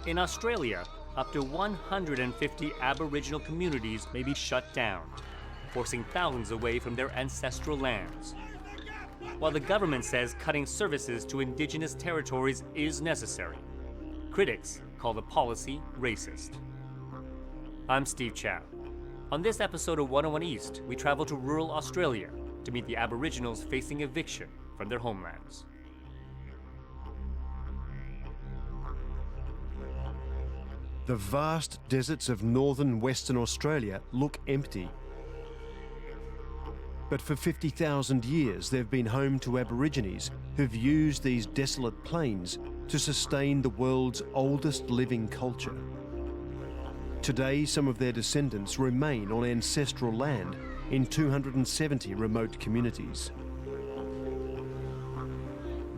In Australia, up to 150 Aboriginal communities may be shut down, forcing thousands away from their ancestral lands. While the government says cutting services to indigenous territories is necessary, critics call the policy racist. I'm Steve Chow. On this episode of 101 East, we travel to rural Australia to meet the Aboriginals facing eviction from their homelands. The vast deserts of northern Western Australia look empty. But for 50,000 years, they've been home to Aborigines who've used these desolate plains to sustain the world's oldest living culture. Today, some of their descendants remain on ancestral land in 270 remote communities.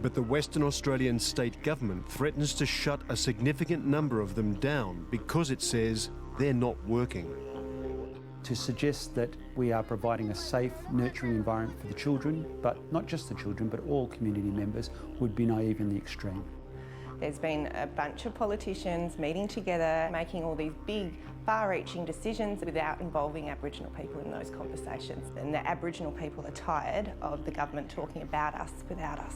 But the Western Australian state government threatens to shut a significant number of them down because it says they're not working. To suggest that we are providing a safe, nurturing environment for the children, but not just the children, but all community members, would be naive in the extreme. There's been a bunch of politicians meeting together, making all these big, far-reaching decisions without involving Aboriginal people in those conversations. And the Aboriginal people are tired of the government talking about us without us.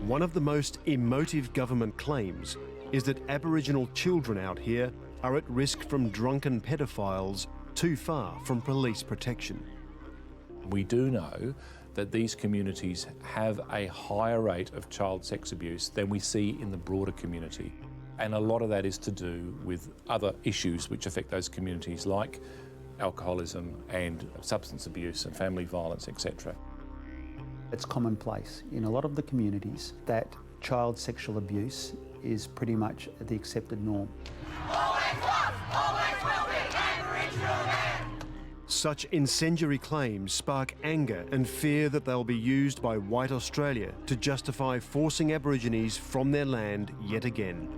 One of the most emotive government claims is that Aboriginal children out here are at risk from drunken pedophiles too far from police protection. We do know that these communities have a higher rate of child sex abuse than we see in the broader community. And a lot of that is to do with other issues which affect those communities, like alcoholism and substance abuse and family violence, etc. It's commonplace in a lot of the communities that child sexual abuse is pretty much the accepted norm. Always was, always will be Aboriginal land. Such incendiary claims spark anger and fear that they'll be used by white Australia to justify forcing Aborigines from their land yet again.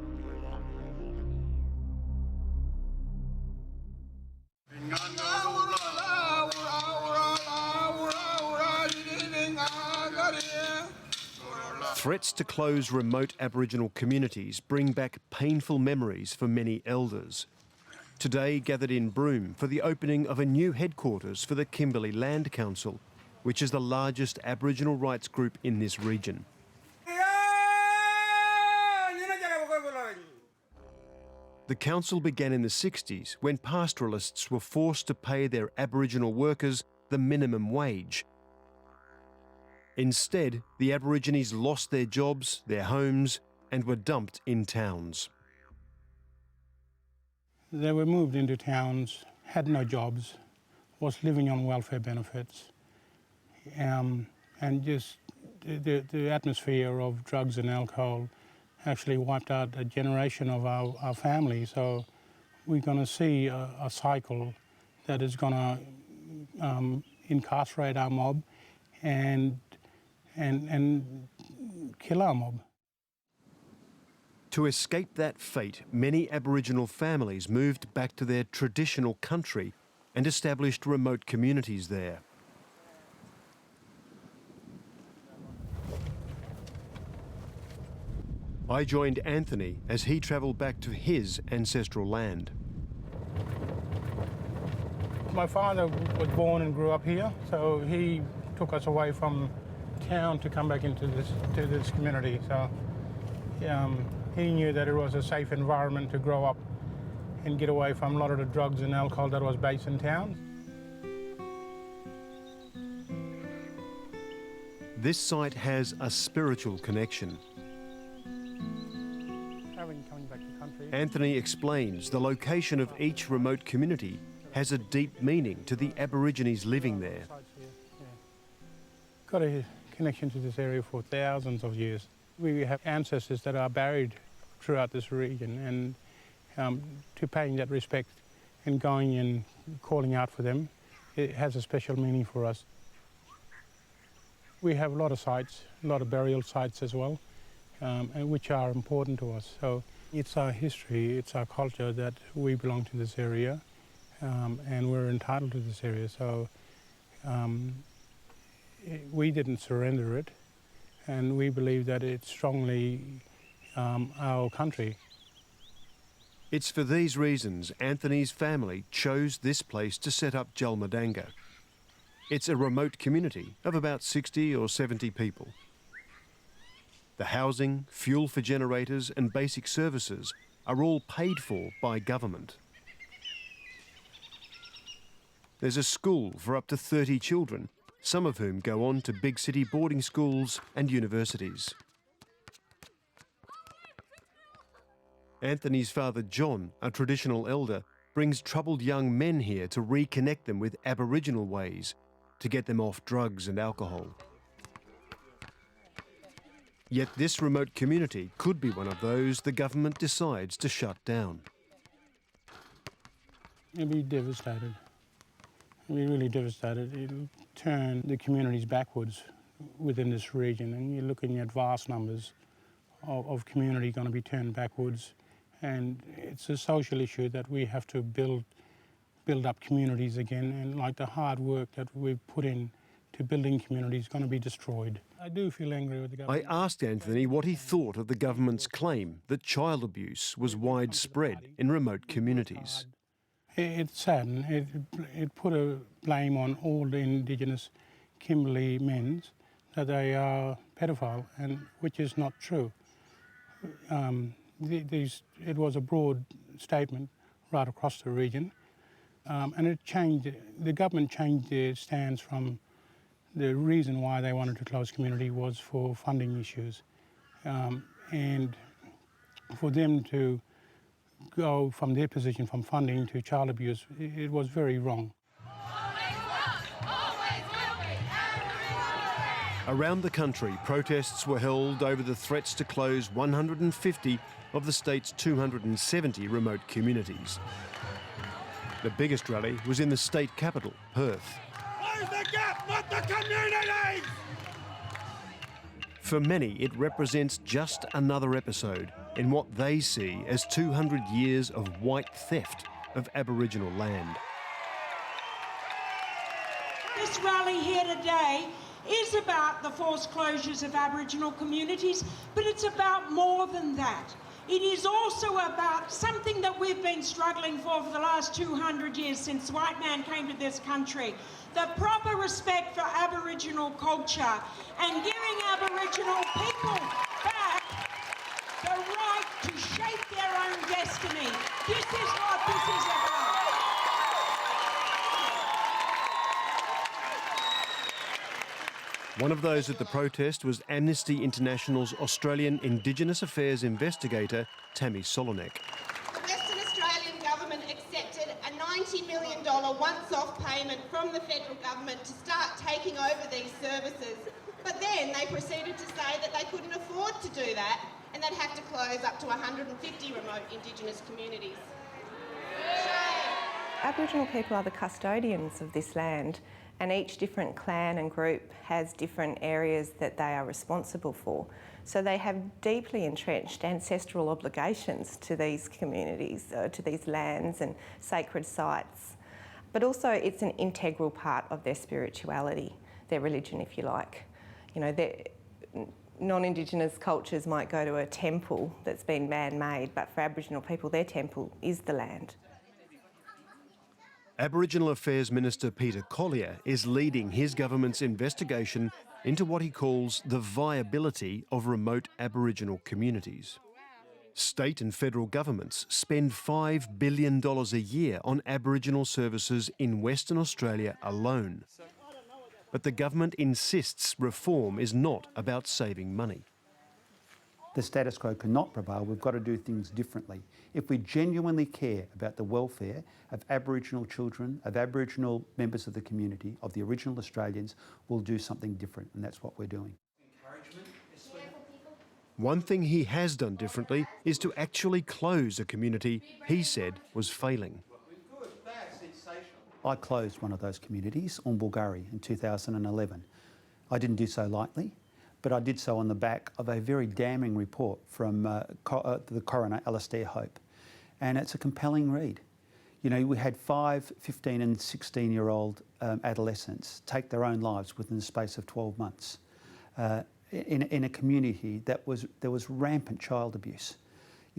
Threats to close remote Aboriginal communities bring back painful memories for many elders. Today gathered in Broome for the opening of a new headquarters for the Kimberley Land Council, which is the largest Aboriginal rights group in this region. The council began in the 60s when pastoralists were forced to pay their Aboriginal workers the minimum wage. Instead, the Aborigines lost their jobs, their homes, and were dumped in towns. They were moved into towns, had no jobs, was living on welfare benefits, and just the atmosphere of drugs and alcohol actually wiped out a generation of our family. So we're going to see a cycle that is going to incarcerate our mob and kill our mob. To escape that fate, many Aboriginal families moved back to their traditional country and established remote communities there. I joined Anthony as he travelled back to his ancestral land. My father was born and grew up here, so he took us away from town to come back into this community. So he knew that it was a safe environment to grow up and get away from a lot of the drugs and alcohol that was based in town. This site has a spiritual connection. Anthony explains the location of each remote community has a deep meaning to the Aborigines living there. Got a connection to this area for thousands of years. We have ancestors that are buried throughout this region, and to paying that respect and going and calling out for them, it has a special meaning for us. We have a lot of sites, a lot of burial sites as well, and which are important to us. So it's our history, it's our culture that we belong to this area, and we're entitled to this area. So we didn't surrender it, and we believe that it's strongly our country. It's for these reasons Anthony's family chose this place to set up Jalmadanga. It's a remote community of about 60 or 70 people. The housing, fuel for generators and basic services are all paid for by government. There's a school for up to 30 children, some of whom go on to big city boarding schools and universities. Anthony's father John, a traditional elder, brings troubled young men here to reconnect them with Aboriginal ways, to get them off drugs and alcohol. Yet this remote community could be one of those the government decides to shut down. It'll be devastated. It'll be really devastated. It'll turn the communities backwards within this region, and you're looking at vast numbers of community going to be turned backwards. And it's a social issue that we have to build up communities again, and like the hard work that we've put in to building communities is going to be destroyed. I do feel angry with the government. I asked Anthony what he thought of the government's claim that child abuse was widespread in remote communities. It's sad, and it put a blame on all the indigenous Kimberley men that they are pedophile, and which is not true. It was a broad statement right across the region, and it changed. The government changed their stance from the reason why they wanted to close community was for funding issues, and for them to go from their position from funding to child abuse, it was very wrong. Around the country, protests were held over the threats to close 150 of the state's 270 remote communities. The biggest rally was in the state capital, Perth. Close the gap, not the communities! For many, it represents just another episode in what they see as 200 years of white theft of Aboriginal land. This rally here today is about the forced closures of Aboriginal communities, but it's about more than that. It is also about something that we've been struggling for the last 200 years since white man came to this country. The proper respect for Aboriginal culture and giving Aboriginal people back the right to shape their own destiny. This is what this is about. One of those at the protest was Amnesty International's Australian Indigenous Affairs investigator, Tammy Solonek. The Western Australian government accepted a $90 million once-off payment from the federal government to start taking over these services. But then they proceeded to say that they couldn't afford to do that and they'd have to close up to 150 remote Indigenous communities. Aboriginal people are the custodians of this land, and each different clan and group has different areas that they are responsible for. So they have deeply entrenched ancestral obligations to these communities, to these lands and sacred sites. But also it's an integral part of their spirituality, their religion, if you like. You know, non-Indigenous cultures might go to a temple that's been man-made, but for Aboriginal people, their temple is the land. Aboriginal Affairs Minister Peter Collier is leading his government's investigation into what he calls the viability of remote Aboriginal communities. State and federal governments spend $5 billion a year on Aboriginal services in Western Australia alone. But the government insists reform is not about saving money. The status quo cannot prevail. We've got to do things differently. If we genuinely care about the welfare of Aboriginal children, of Aboriginal members of the community, of the original Australians, we'll do something different, and that's what we're doing. One thing he has done differently is to actually close a community he said was failing. I closed one of those communities, Bulgari, in 2011. I didn't do so lightly, but I did so on the back of a very damning report from the coroner, Alastair Hope. And it's a compelling read. You know, we had 5, 15 and 16-year-old adolescents take their own lives within the space of 12 months in a community that there was rampant child abuse.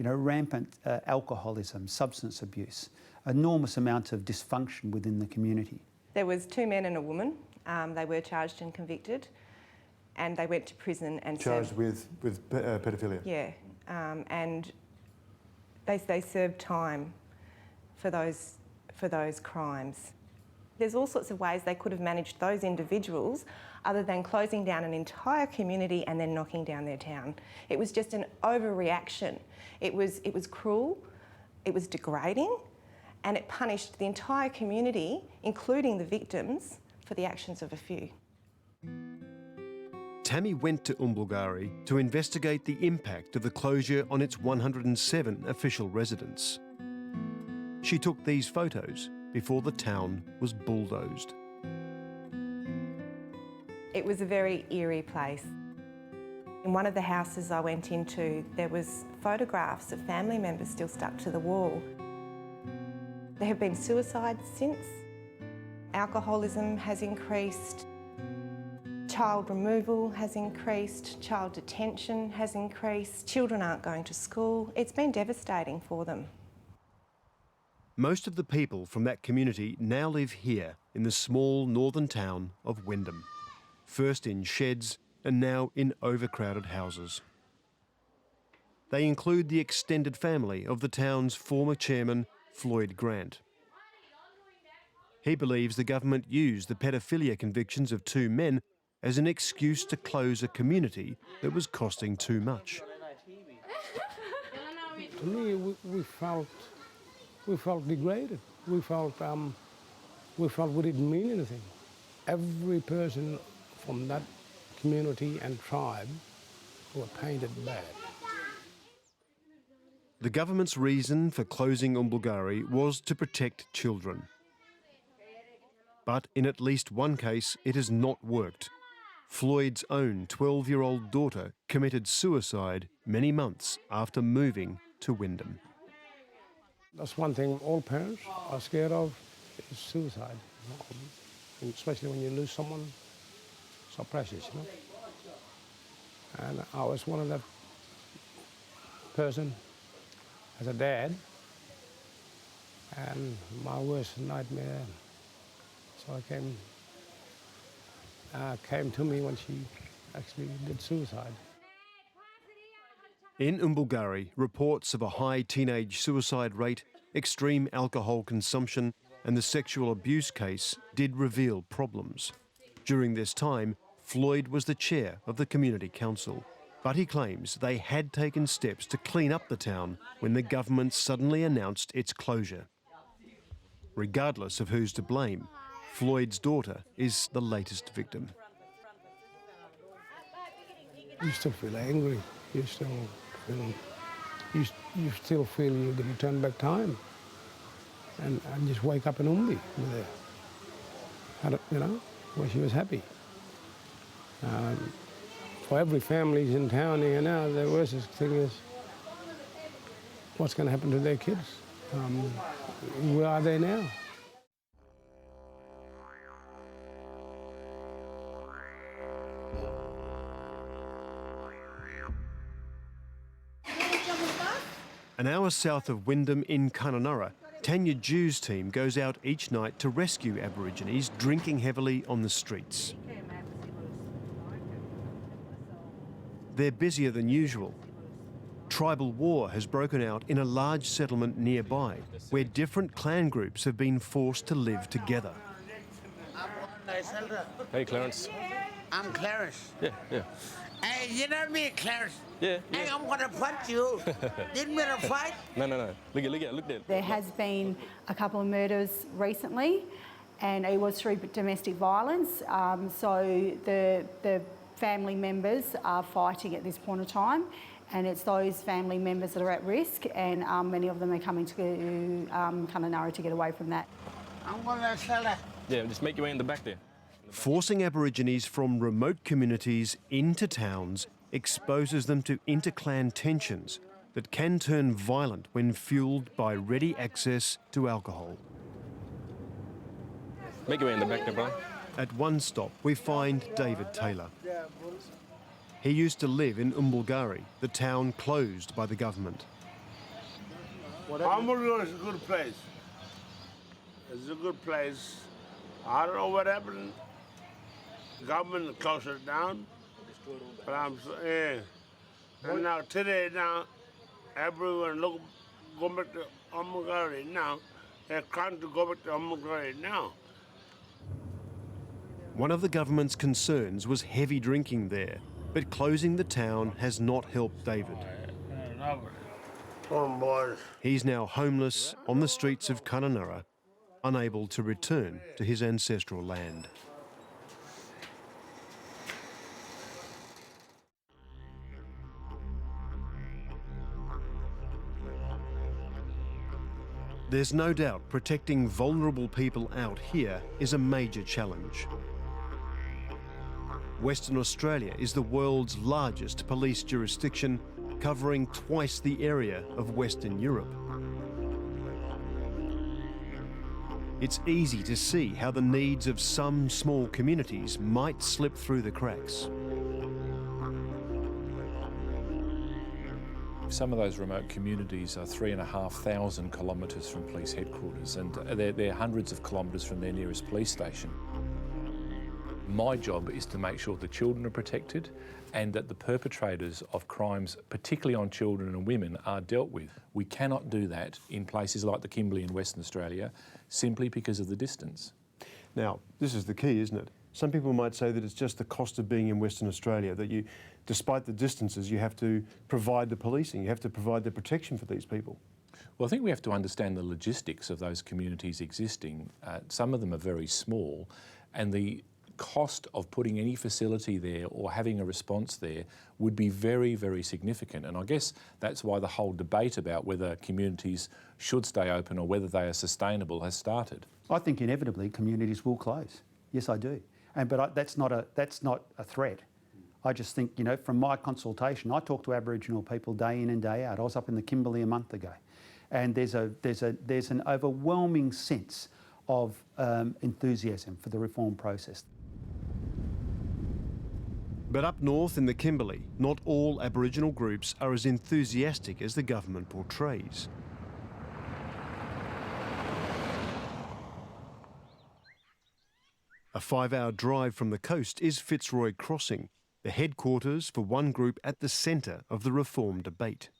You know, rampant alcoholism, substance abuse, enormous amount of dysfunction within the community. There was 2 men and a woman. They were charged and convicted, and they went to prison and Charged with paedophilia? Yeah, and they served time for those crimes. There's all sorts of ways they could have managed those individuals other than closing down an entire community and then knocking down their town. It was just an overreaction. It was cruel, it was degrading, and it punished the entire community, including the victims, for the actions of a few. Tammy went to Umbulgari to investigate the impact of the closure on its 107 official residents. She took these photos before the town was bulldozed. It was a very eerie place. In one of the houses I went into, there was photographs of family members still stuck to the wall. There have been suicides since. Alcoholism has increased. Child removal has increased. Child detention has increased. Children aren't going to school. It's been devastating for them. Most of the people from that community now live here in the small northern town of Wyndham, first in sheds and now in overcrowded houses. They include the extended family of the town's former chairman, Floyd Grant. He believes the government used the paedophilia convictions of 2 men as an excuse to close a community that was costing too much. To me, we felt degraded. We felt we didn't mean anything. Every person from that community and tribe were painted bad. The government's reason for closing Umbulgari was to protect children. But in at least one case, it has not worked. Floyd's own 12-year-old daughter committed suicide many months after moving to Wyndham. That's one thing all parents are scared of, is suicide. Especially when you lose someone so precious, you know. And I was one of that person as a dad, and my worst nightmare. So it came to me when she actually did suicide. In Umbulgari, reports of a high teenage suicide rate, extreme alcohol consumption and the sexual abuse case did reveal problems. During this time, Floyd was the chair of the community council, but he claims they had taken steps to clean up the town when the government suddenly announced its closure. Regardless of who's to blame, Floyd's daughter is the latest victim. You still feel angry. You still feel you're going to turn back time and just wake up in Umbi with her, you know, where she was happy. For every family in town here now, the worst thing is what's going to happen to their kids. Where are they now? An hour south of Wyndham in Kununurra, Tanya Jew's team goes out each night to rescue Aborigines drinking heavily on the streets. They're busier than usual. Tribal war has broken out in a large settlement nearby, where different clan groups have been forced to live together. Hey, Clarence. I'm Clarence. Yeah. Hey, you know me, Clarence? Yeah. Hey, I'm gonna punch you. Didn't we fight? No. Look there. There has been a couple of murders recently, and it was through domestic violence. So the family members are fighting at this point of time, and it's those family members that are at risk, and many of them are coming to Kununurra to get away from that. I'm gonna sell it. Yeah, just make your way in the back there. Forcing Aborigines from remote communities into towns exposes them to inter-clan tensions that can turn violent when fueled by ready access to alcohol. Make your way in the back there, bro. At one stop, we find David Taylor. He used to live in Umbulgari, the town closed by the government. Amulgara is a good place. It's a good place. I don't know what happened. Government closed it down. But and now today everyone go back to Amulgara now. They're trying to go back to Amulgara now. One of the government's concerns was heavy drinking there, but closing the town has not helped David. He's now homeless on the streets of Kununurra, unable to return to his ancestral land. There's no doubt protecting vulnerable people out here is a major challenge. Western Australia is the world's largest police jurisdiction, covering twice the area of Western Europe. It's easy to see how the needs of some small communities might slip through the cracks. Some of those remote communities are 3,500 kilometres from police headquarters, and they're hundreds of kilometres from their nearest police station. My job is to make sure the children are protected and that the perpetrators of crimes, particularly on children and women, are dealt with. We cannot do that in places like the Kimberley in Western Australia simply because of the distance. Now, this is the key, isn't it? Some people might say that it's just the cost of being in Western Australia, that you, despite the distances, you have to provide the policing, you have to provide the protection for these people. Well, I think we have to understand the logistics of those communities existing. Some of them are very small, and the cost of putting any facility there or having a response there would be very, very significant. And I guess that's why the whole debate about whether communities should stay open or whether they are sustainable has started. I think inevitably communities will close. Yes, I do. But that's not a threat. I just think, you know, from my consultation, I talk to Aboriginal people day in and day out. I was up in the Kimberley a month ago, and there's an overwhelming sense of enthusiasm for the reform process. But up north in the Kimberley, not all Aboriginal groups are as enthusiastic as the government portrays. A 5-hour drive from the coast is Fitzroy Crossing, the headquarters for one group at the centre of the reform debate.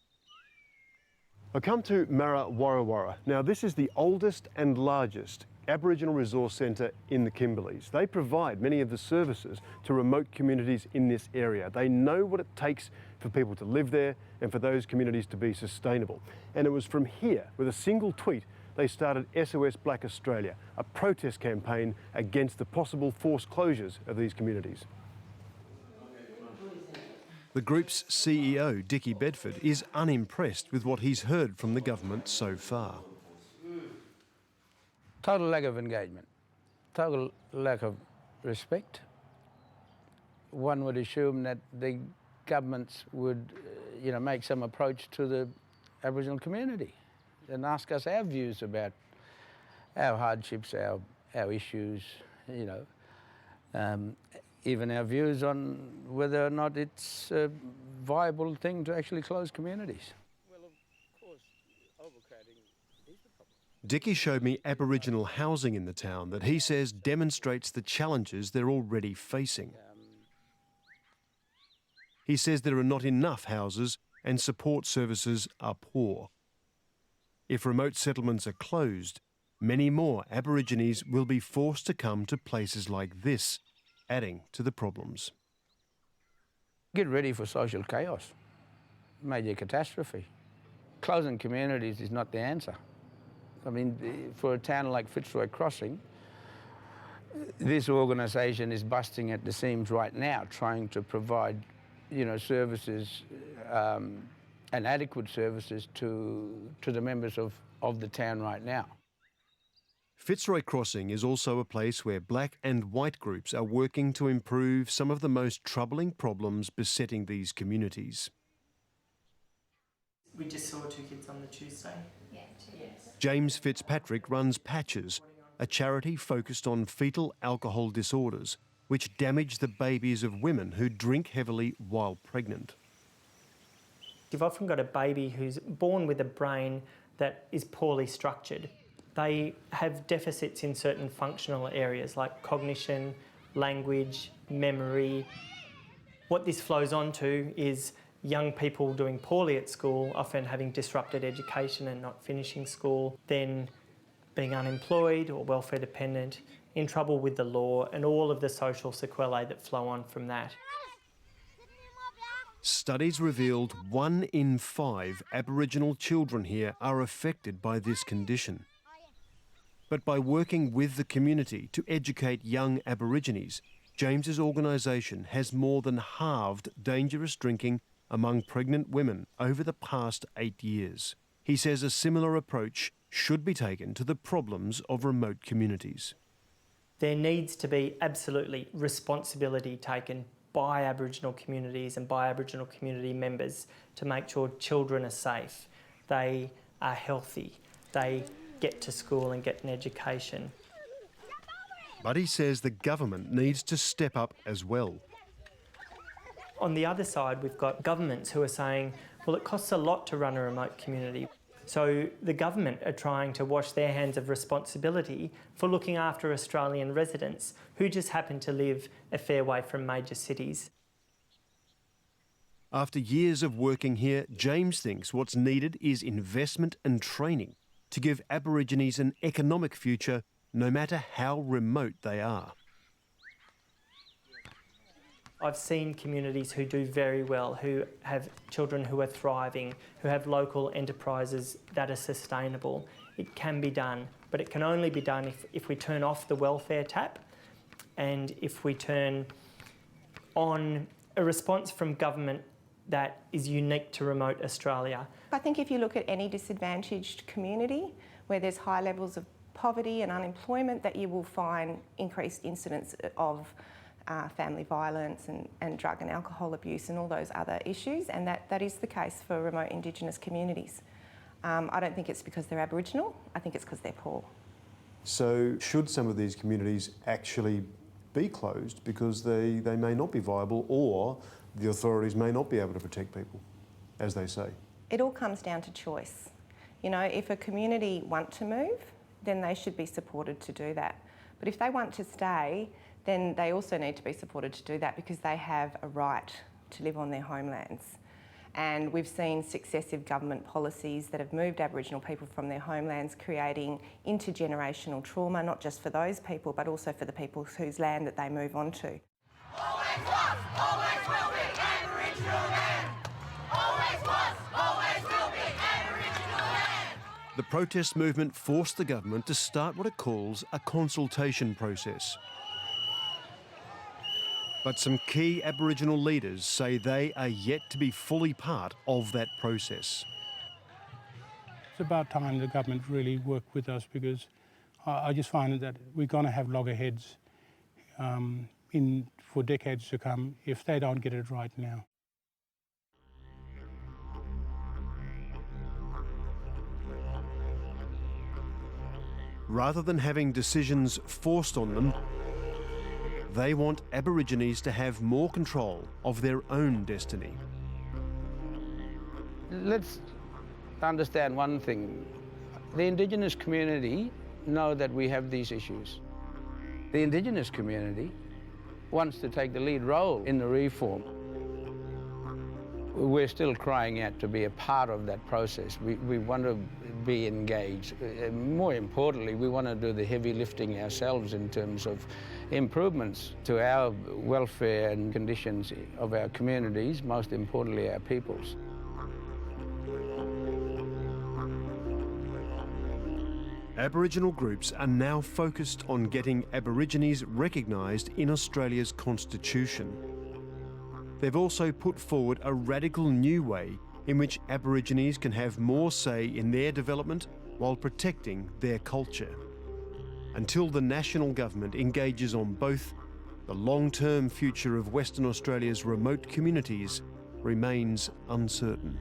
I come to Marra Warra Warra. Now, this is the oldest and largest Aboriginal resource centre in the Kimberleys. They provide many of the services to remote communities in this area. They know what it takes for people to live there and for those communities to be sustainable. And it was from here, with a single tweet, they started SOS Black Australia, a protest campaign against the possible forced closures of these communities. The group's CEO, Dickie Bedford, is unimpressed with what he's heard from the government so far. Total lack of engagement, total lack of respect. One would assume that the governments would, make some approach to the Aboriginal community and ask us our views about our hardships, our issues, even our views on whether or not it's a viable thing to actually close communities. Well, of course, overcrowding is the problem. Dickie showed me Aboriginal housing in the town that he says demonstrates the challenges they're already facing. He says there are not enough houses and support services are poor. If remote settlements are closed, many more Aborigines will be forced to come to places like this, adding to the problems. Get ready for social chaos, major catastrophe. Closing communities is not the answer. I mean, for a town like Fitzroy Crossing, this organisation is busting at the seams right now, trying to provide, services and adequate services to the members of the town right now. Fitzroy Crossing is also a place where black and white groups are working to improve some of the most troubling problems besetting these communities. We just saw 2 kids on the Tuesday. Yeah, 2 yes. James Fitzpatrick runs Patches, a charity focused on fetal alcohol disorders, which damage the babies of women who drink heavily while pregnant. You've often got a baby who's born with a brain that is poorly structured. They have deficits in certain functional areas like cognition, language, memory. What this flows on to is young people doing poorly at school, often having disrupted education and not finishing school, then being unemployed or welfare dependent, in trouble with the law, and all of the social sequelae that flow on from that. Studies revealed 1 in 5 Aboriginal children here are affected by this condition. But by working with the community to educate young Aborigines, James's organisation has more than halved dangerous drinking among pregnant women over the past 8 years. He says a similar approach should be taken to the problems of remote communities. There needs to be absolutely responsibility taken by Aboriginal communities and by Aboriginal community members to make sure children are safe, they are healthy, they get to school and get an education. But he says the government needs to step up as well. On the other side, we've got governments who are saying, well, it costs a lot to run a remote community. So the government are trying to wash their hands of responsibility for looking after Australian residents who just happen to live a fair way from major cities. After years of working here, James thinks what's needed is investment and training to give Aborigines an economic future, no matter how remote they are. I've seen communities who do very well, who have children who are thriving, who have local enterprises that are sustainable. It can be done, but it can only be done if we turn off the welfare tap and if we turn on a response from government that is unique to remote Australia. I think if you look at any disadvantaged community where there's high levels of poverty and unemployment, that you will find increased incidents of family violence and drug and alcohol abuse and all those other issues, and that is the case for remote Indigenous communities. I don't think it's because they're Aboriginal, I think it's because they're poor. So should some of these communities actually be closed because they may not be viable, or the authorities may not be able to protect people, as they say? It all comes down to choice. You know, if a community want to move, then they should be supported to do that. But if they want to stay, then they also need to be supported to do that because they have a right to live on their homelands. And we've seen successive government policies that have moved Aboriginal people from their homelands, creating intergenerational trauma, not just for those people, but also for the people whose land that they move on to. Always was, always will be Aboriginal land. Always was, always will be Aboriginal land. The protest movement forced the government to start what it calls a consultation process. But some key Aboriginal leaders say they are yet to be fully part of that process. It's about time the government really worked with us, because I just find that we're going to have loggerheads for decades to come if they don't get it right now. Rather than having decisions forced on them, they want Aborigines to have more control of their own destiny. Let's understand one thing. The Indigenous community know that we have these issues. The Indigenous community wants to take the lead role in the reform. We're still crying out to be a part of that process. We want to be engaged. More importantly, we want to do the heavy lifting ourselves in terms of improvements to our welfare and conditions of our communities, most importantly our peoples. Aboriginal groups are now focused on getting Aborigines recognised in Australia's constitution. They've also put forward a radical new way in which Aborigines can have more say in their development while protecting their culture. Until the national government engages on both, the long-term future of Western Australia's remote communities remains uncertain.